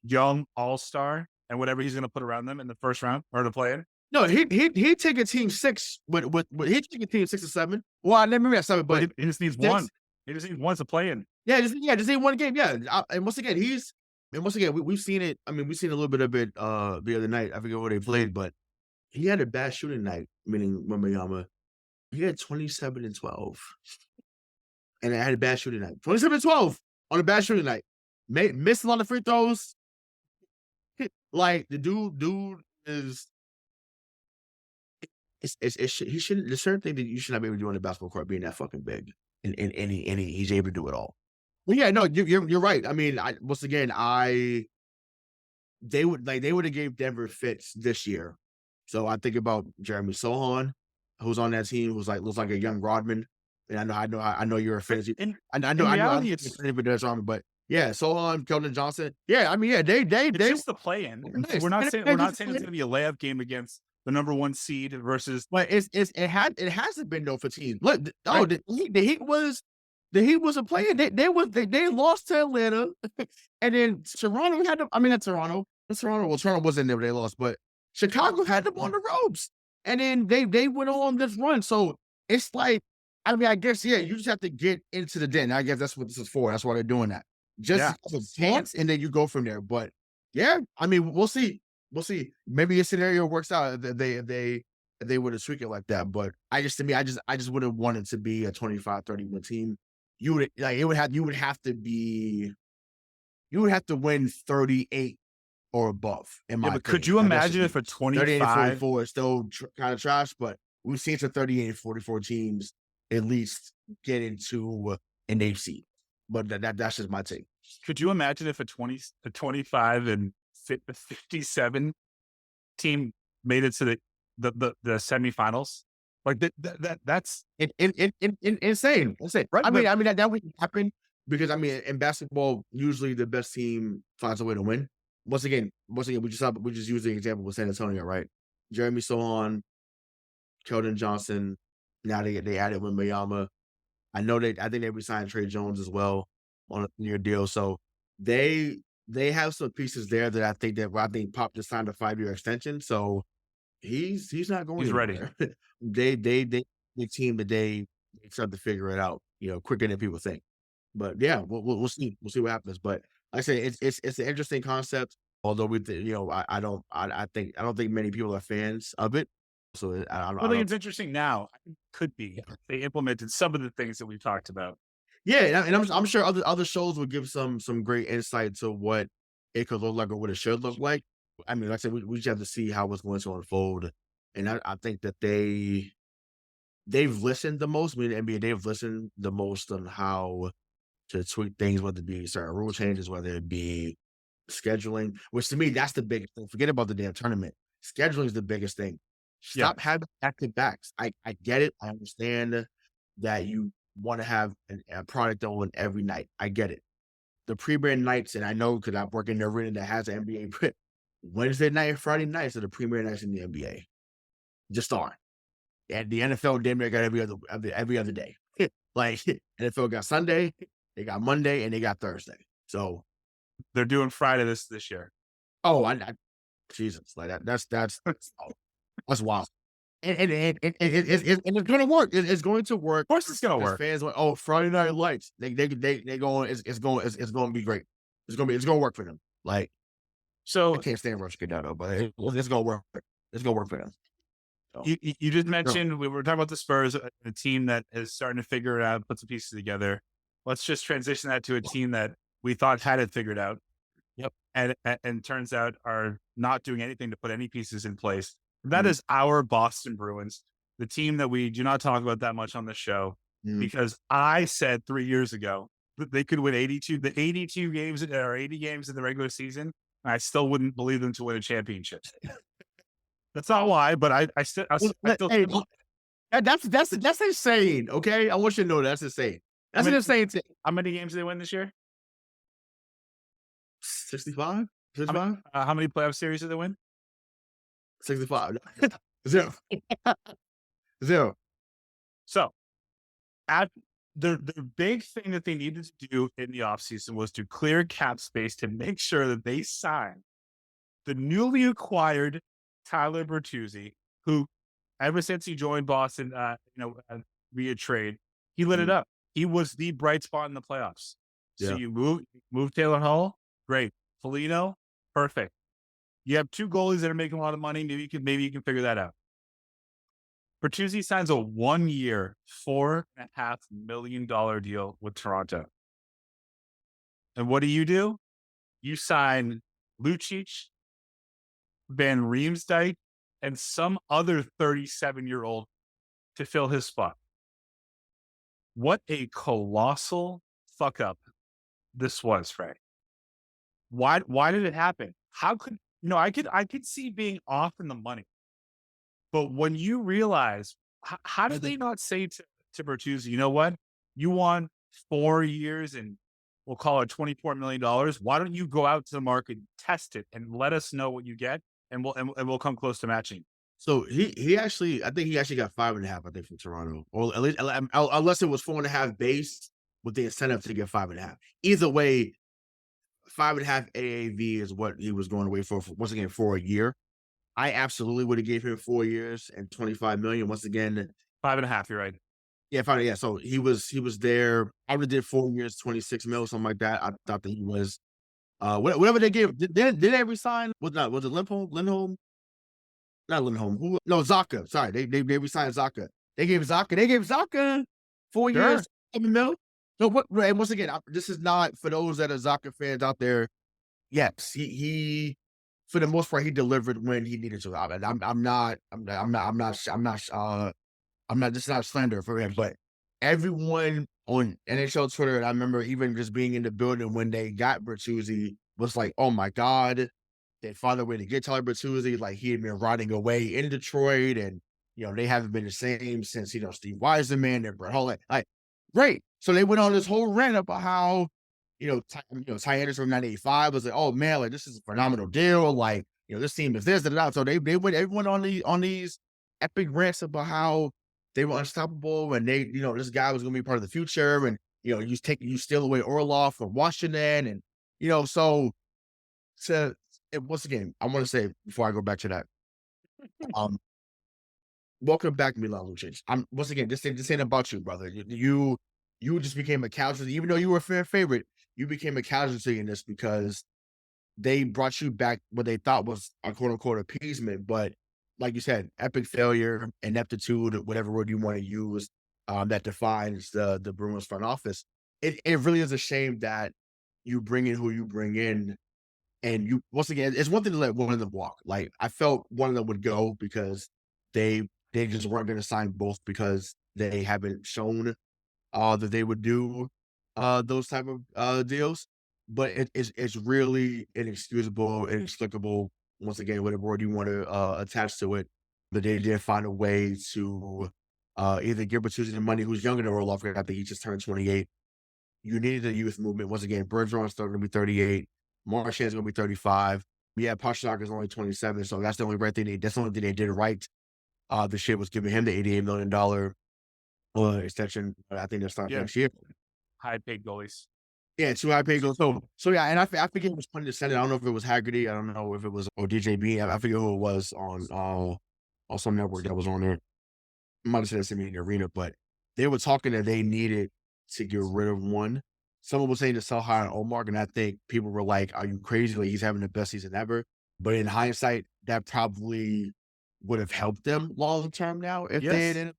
young all-star and whatever he's going to put around them in the first round or the play-in? No, he'd take a team 6 with he'd take a team 6 or 7. Well, maybe at 7, but he just needs 6. One. He just needs one to play in. Yeah, just need one game. Yeah, and once again, we've seen it. I mean, we've seen a little bit of it the other night. I forget where they played, but he had a bad shooting night, meaning Wembanyama. He had 27 and 12. And I had a bad shooting night. 27 and 12 on a bad shooting night. Missed a lot of free throws. Like the dude is he shouldn't. There's certain thing that you should not be able to do on the basketball court being that fucking big. And he's able to do it all. Well, yeah, no, you're right. I mean, they would have gave Denver fits this year. So I think about Jeremy Sohan, who's on that team, who's looks like a young Rodman. And I know you're a fantasy. I know it's but yeah, Sohan, Keldon Johnson. Yeah, I mean, yeah, they just the play-in. We're not saying it's going to be a layup game against the number 1 seed versus. But it hasn't been though for teams. Look, the Heat was a player. They lost to Atlanta, and then Toronto had them. I mean, not Toronto. Toronto wasn't there. They lost, but Chicago had them on the ropes, and then they went on this run. So it's like, I mean, I guess you just have to get into the den. I guess that's what this is for. That's why they're doing that. Just a chance, and then you go from there. But yeah, I mean, we'll see. Maybe a scenario works out. They would have tweaked it like that. But I just would have wanted to be a 25-31 team. You would have to win 38 or above. In my opinion. But could you imagine if a 38-44 is still kind of trash? But we've seen some 38-44 teams at least get into an AFC. But that's just my take. Could you imagine if a 25 and 57 team made it to the semifinals? Like that's insane. Right? I mean that would happen because I mean in basketball usually the best team finds a way to win. Once again, we just use the example with San Antonio, right? Jeremy Sohan, Keldon Johnson. Now they added Wembanyama. I think they re-signed Trey Jones as well on a year deal. So they have some pieces there that I think Pop just signed a 5-year extension. So he's not going. He's anywhere. ready. big team today. They start to figure it out, quicker than people think. But yeah, we'll see. We'll see what happens. But like I say, it's an interesting concept. Although I don't think many people are fans of it. So I I think don't. it's interesting now. I think it could be. They implemented some of the things that we've talked about. Yeah, and I'm sure other shows will give some great insight to what it could look like or what it should look like. I mean, like I said, we just have to see how it's going to unfold. And I think that they've listened the most. I mean, the NBA, they've listened the most on how to tweak things, whether it be certain rule changes, whether it be scheduling, which to me, that's the biggest thing. Forget about the damn tournament. Scheduling is the biggest thing. Yeah. Stop having active backs. I get it. I understand that you want to have a product on every night. I get it. The premier nights, and I know because I work in the arena that has an NBA Wednesday night and Friday nights are the premier nights in the NBA. Just are. And the NFL damn near got every other day. Like NFL got Sunday, they got Monday, and they got Thursday. So they're doing Friday this year. Oh, Jesus, like that's wild. And it's gonna work. It's going to work. Of course, it's gonna work. Fans went, oh, Friday Night Lights. They going. It's going to be great. It's gonna work for them. Like, so I can't stand Rush Gadano, but it's gonna work. It's gonna work for them. So. You just mentioned we were talking about the Spurs, a team that is starting to figure it out, put some pieces together. Let's just transition that to a team that we thought had it figured out. Yep. And turns out are not doing anything to put any pieces in place. That is our Boston Bruins, the team that we do not talk about that much on the show, because I said 3 years ago that they could win 82 games or 80 games in the regular season. And I still wouldn't believe them to win a championship. That's not why, but I still. Hey, that's insane. Okay, I want you to know that's insane. That's an insane thing. How many games did they win this year? 65? How many playoff series did they win? 65. 0. 0. So, the big thing that they needed to do in the offseason was to clear cap space to make sure that they signed the newly acquired Tyler Bertuzzi, who, ever since he joined Boston, via trade, he lit it up. He was the bright spot in the playoffs. So you move Taylor Hall, great. Foligno, perfect. You have two goalies that are making a lot of money. Maybe you can figure that out. Bertuzzi signs a 1-year, $4.5 million deal with Toronto. And what do? You sign Lucic, Van Riemsdyk, and some other 37-year-old to fill his spot. What a colossal fuck up this was, Frank. Why did it happen? How could I could see being off in the money, but when you realize how did they not say to Bertuzzi, you know what, you won 4 years and we'll call it $24 million. Why don't you go out to the market, test it, and let us know what you get, and we'll come close to matching. So he actually, I think he actually got 5.5. I think from Toronto, or at least unless it was 4.5 base with the incentive to get 5.5. Either way, 5.5 AAV is what he was going away for once again for a year. I absolutely would have gave him 4 years and 25 million. Once again, 5.5. You're right. Yeah, finally, yeah. So he was there. I would have did 4 years, 26 mil, something like that. I thought that he was whatever they gave. Did they resign? Was it Lindholm? Not Lindholm. No, Zaka. Sorry, they re-signed Zaka. They gave Zaka 4 years, 7 mil. No, and once again, this is not for those that are Zaka fans out there. Yes, he for the most part he delivered when he needed to. I'm not. This is not slander for him, but everyone on NHL Twitter, and I remember even just being in the building when they got Bertuzzi, was like, "Oh my God, they found a way to get Tyler Bertuzzi." Like he had been riding away in Detroit, and they haven't been the same since Steve Yzerman and Brett Hull. Like, great. So they went on this whole rant about how Ty Anderson from 1985 was like, "Oh man, like this is a phenomenal deal. Like this team is this and that." So they went everyone on these epic rants about how they were unstoppable, and they, this guy was going to be part of the future, and you steal away Orlov from Washington, and so once again, I want to say before I go back to that, welcome back, Milan Lucic. I'm once again, this ain't about you, brother. You just became a casualty, even though you were a fair favorite. You became a casualty in this because they brought you back what they thought was a quote unquote appeasement, but like you said, epic failure, ineptitude, whatever word you want to use, that defines the Bruins front office. It really is a shame that you bring in who you bring in, and you once again, it's one thing to let one of them walk. Like I felt one of them would go because they they just weren't going to sign both because they haven't shown that they would do those type of deals. But it's really inexcusable, inexplicable. Once again, whatever word you want to attach to it, but they did find a way to either give Bertuzzi the money, who's younger than Orlov. I think he just turned 28. You needed a youth movement. Once again, Bergeron's still going to be 38. Marchand's going to be 35. Yeah, Pastrnak is only 27, so that's the only right thing that's the only thing they did right. The shit was giving him the $88 million extension. I think they'll start next year. High paid goalies. Yeah, 2 high paid goals. So yeah, and I forget who was putting the Senate. I don't know if it was Haggerty. I don't know if it was or DJB. I forget who it was on some network that was on there. I might have said this to me in the arena, but they were talking that they needed to get rid of one. Someone was saying to sell high on Omar, and I think people were like, "Are you crazy? Like he's having the best season ever." But in hindsight, that probably would have helped them long term now if they had ended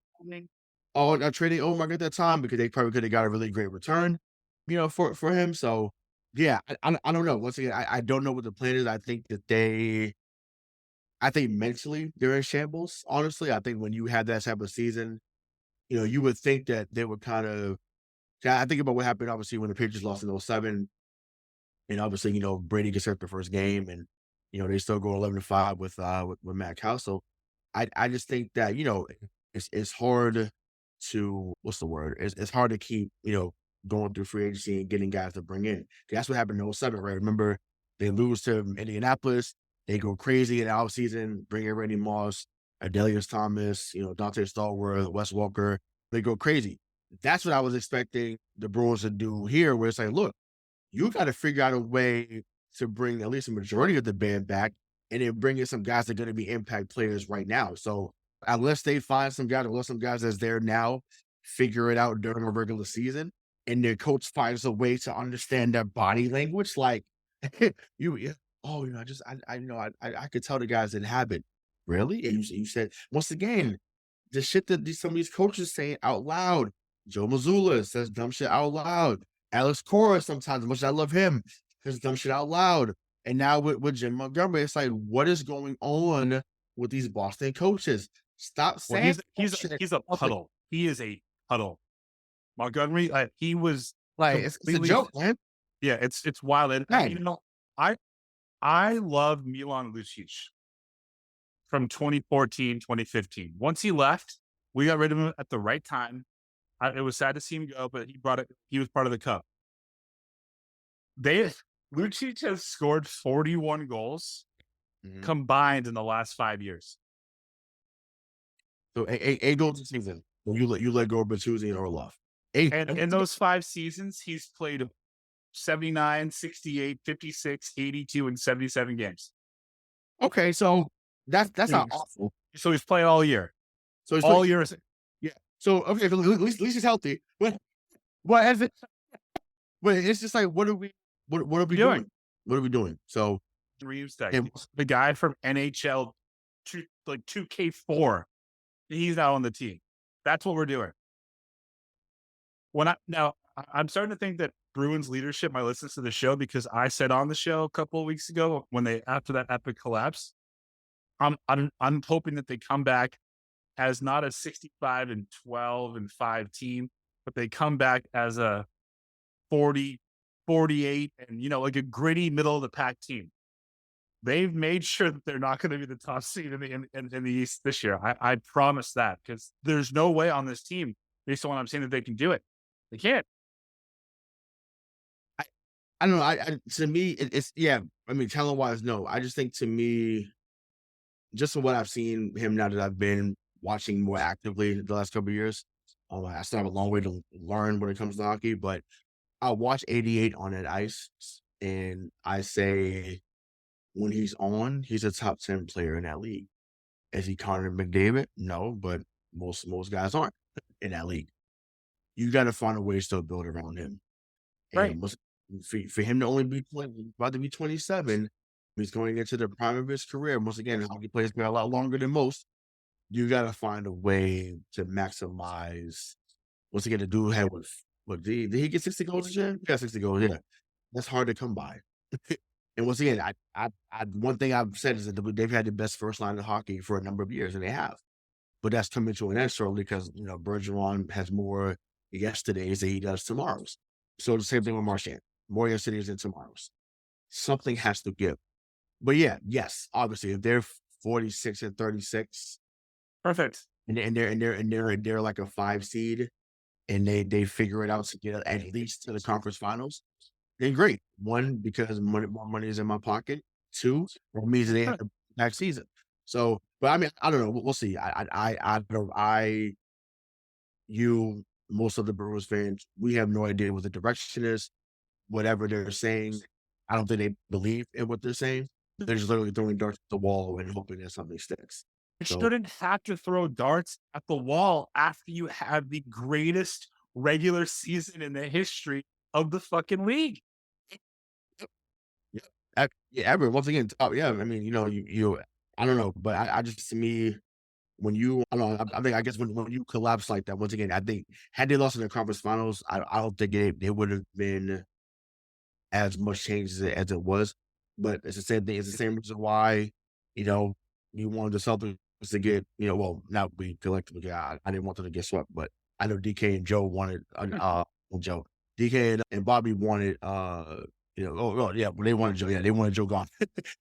up trading Omar at that time because they probably could have got a really great return, for him. So yeah, I don't know. Once again, I don't know what the plan is. I think mentally they're in shambles. Honestly, I think when you have that type of season, you would think that they would kind of. I think about what happened, obviously, when the Patriots lost in '07, and obviously, Brady gets hurt the first game, and they still go 11-5 with Matt Castle. I just think that it's hard to what's the word? It's hard to keep going through free agency and getting guys to bring in. That's what happened in '07, right? Remember they lose to Indianapolis, they go crazy in the offseason, bring in Randy Moss, Adelius Thomas, Dante Stallworth, Wes Walker. They go crazy. That's what I was expecting the Bruins to do here, where it's like, look, you got to figure out a way to bring at least a majority of the band back and then bring in some guys that are going to be impact players right now. So unless they find some guys, unless some guys that's there now figure it out during a regular season and their coach finds a way to understand their body language, like I could tell the guys didn't have it. Really? And you said, once again, the shit that some of these coaches saying out loud. Joe Mazzulla says dumb shit out loud. Alex Cora sometimes, much as I love him, says dumb shit out loud. And now with Jim Montgomery, it's like, what is going on with these Boston coaches? Stop saying he's a puddle. He is a puddle. Montgomery, he was like it's a joke, man. Yeah, it's wild. And I love Milan Lucic from 2014, 2015. Once he left, we got rid of him at the right time. It was sad to see him go, but he was part of the cup. Lucic has scored 41 goals combined in the last 5 years. So 8 goals a season. You let go of Bertuzzi and Orlov. And in those 5 seasons, he's played 79, 68, 56, 82, and 77 games. Okay, so that's not awful. So he's playing all year. So he's all year. Yeah. So okay, at least he's healthy. But it's just like what are we doing? What are we doing? So Reeves, the guy from NHL 2K4, he's not on the team. That's what we're doing. I'm starting to think that Bruins leadership might listen to the show because I said on the show a couple of weeks ago after that epic collapse, I'm hoping that they come back as not a 65-12-5 team, but they come back as a 40, 48, and like a gritty middle of the pack team. They've made sure that they're not going to be the top seed in the East this year. I promise that, because there's no way on this team, based on what I'm saying, that they can do it. They can't. I don't know. To me, it's yeah. I mean, talent wise, no. I just think to me, just from what I've seen him now that I've been watching more actively the last couple of years, I still have a long way to learn when it comes to hockey. But I watch 88 on that ice, and I say when he's on, he's a top 10 player in that league. Is he Connor McDavid? No, but most guys aren't in that league. You got to find a way to still build around him. Right. And for him to only be about to be 27, he's going into the prime of his career. Once again, hockey players been a lot longer than most. You got to find a way to maximize. Once again, the dude had what did he get 60 goals this year? He got 60 goals. Yeah, that's hard to come by. And once again, I one thing I've said is that they've had the best first line of hockey for a number of years, and they have. But that's coming to an end shortly because Bergeron has more yesterdays than he does tomorrows. So the same thing with Marchand, more yesterdays than tomorrows. Something has to give. But yeah, yes, obviously, if they're 46 and 36, Perfect. and they're like a 5 seed, and they figure it out to get at least to the conference finals, then great. One, because more money is in my pocket. Two, it means that they have a back season. So, but I mean, I don't know. We'll see. Most of the Bruins fans, we have no idea what the direction is. Whatever they're saying, I don't think they believe in what they're saying. They're just literally throwing darts at the wall and hoping that something sticks. You So, shouldn't have to throw darts at the wall after you have the greatest regular season in the history of the fucking league. yeah, ever once again, yeah. I mean, I don't know, but I just to me, when you, I don't know, I think I guess when you collapse like that, once again, I think had they lost in the conference finals, I don't think it would have been as much change as it was. But it's the same thing. It's the same reason why, you wanted the Celtics to get, well, not we collectively. I didn't want them to get swept, but I know DK and Joe wanted, Joe, DK and Bobby wanted, yeah, well, they wanted Joe. Yeah, they wanted Joe gone.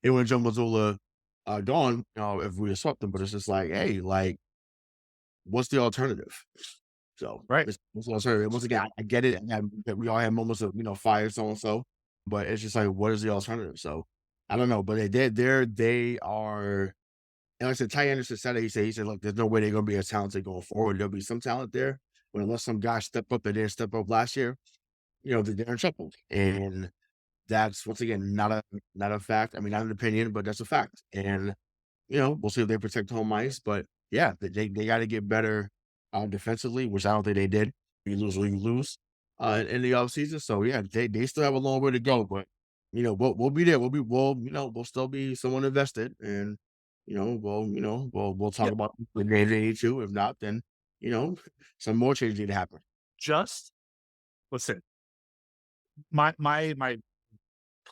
They wanted Joe Mazzulla gone. If we had swept them, but it's just like, hey, like, what's the alternative? So, Right. what's the alternative? Once again, I get it. And we all have moments of fire, so and so, but it's just like, what is the alternative? So, I don't know, but they are. And like I said, Ty Anderson said it. He said, look, there's no way they're going to be as talented going forward. There'll be some talent there, but unless some guys step up that didn't step up last year, they're in trouble. And that's once again not a fact. I mean, not an opinion, but that's a fact. And we'll see if they protect home ice. But yeah, they got to get better defensively, which I don't think they did. You lose or you lose in the offseason. So yeah, they still have a long way to go. But we'll be there. We'll still be someone invested, and we'll talk about the game they need to. If not, then some more changes need to happen. Just listen. My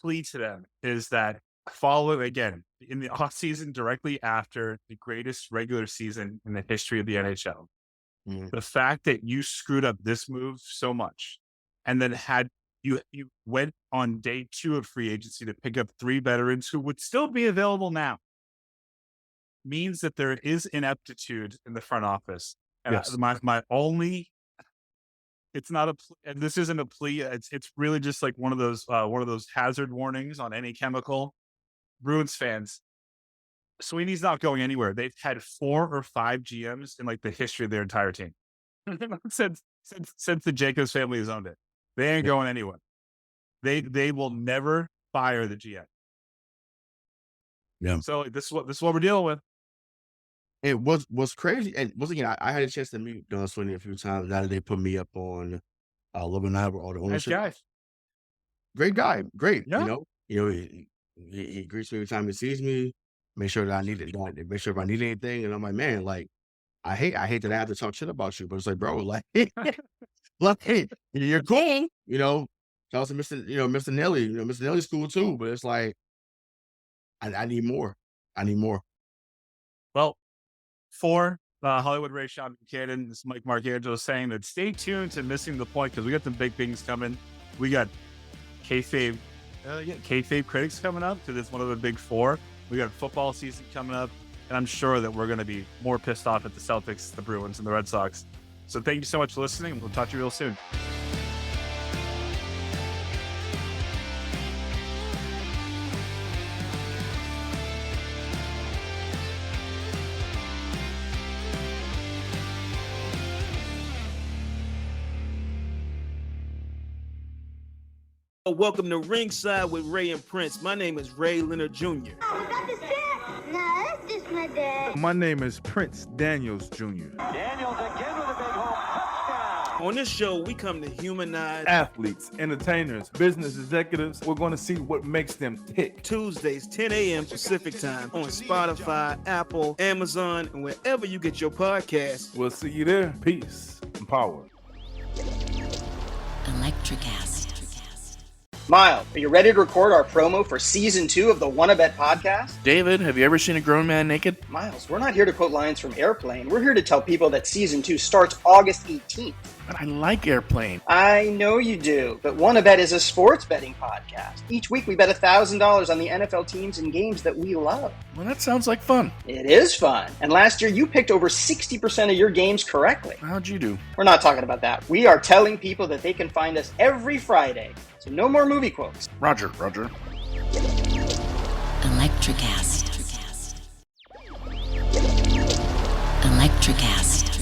plea to them is that follow again in the offseason directly after the greatest regular season in the history of the NHL. Mhm. The fact that you screwed up this move so much and then had you went on day 2 of free agency to pick up 3 veterans who would still be available now means that there is ineptitude in the front office. And Yes. my only, it's not and this isn't a plea. It's really just like one of those hazard warnings on any chemical. Bruins fans, Sweeney's not going anywhere. They've had 4 or 5 GMs in like the history of their entire team since the Jacobs family has owned it. They ain't going anywhere. They will never fire the GM. Yeah. So this is what we're dealing with. It was crazy. And once again, I had a chance to meet Don Sweeney a few times. Now that they put me up on Logan and all the Nice ownership. guy. Great guy. Great. Yeah. He greets me every time he sees me. Make sure that I need it. Make sure if I need anything. And I'm like, man, like, I hate that I have to talk shit about you. But it's like, bro, like, look, hey, you're cool. Shout out to Mr. Nelly. Mr. Nelly's cool too. But it's like, I need more. I need more. Well, for Hollywood Ray Sean Buchanan, this is Mike Marcangelo saying that stay tuned to Missing the Point because we got some big things coming. We got kayfabe critics coming up because it's one of the big 4. We got football season coming up, and I'm sure that we're going to be more pissed off at the Celtics, the Bruins, and the Red Sox. So thank you so much for listening, and we'll talk to you real soon. Welcome to Ringside with Ray and Prince. My name is Ray Leonard Jr. Oh, is that the shit? No, that's just my dad. My name is Prince Daniels Jr. Daniels again with a big home touchdown. On this show, we come to humanize Athletes, entertainers, business executives. We're going to see what makes them tick. Tuesdays, 10 a.m. Pacific time on Spotify, Apple, Amazon, and wherever you get your podcasts. We'll see you there. Peace and power. Electricast. Miles, are you ready to record our promo for Season 2 of the Wanna Bet podcast? David, have you ever seen a grown man naked? Miles, we're not here to quote lines from Airplane. We're here to tell people that Season 2 starts August 18th. But I like Airplane. I know you do, but Wanna Bet is a sports betting podcast. Each week we bet $1,000 on the NFL teams and games that we love. Well, that sounds like fun. It is fun. And last year you picked over 60% of your games correctly. How'd you do? We're not talking about that. We are telling people that they can find us every Friday. So no more movie quotes. Roger. Electricast. Electricast.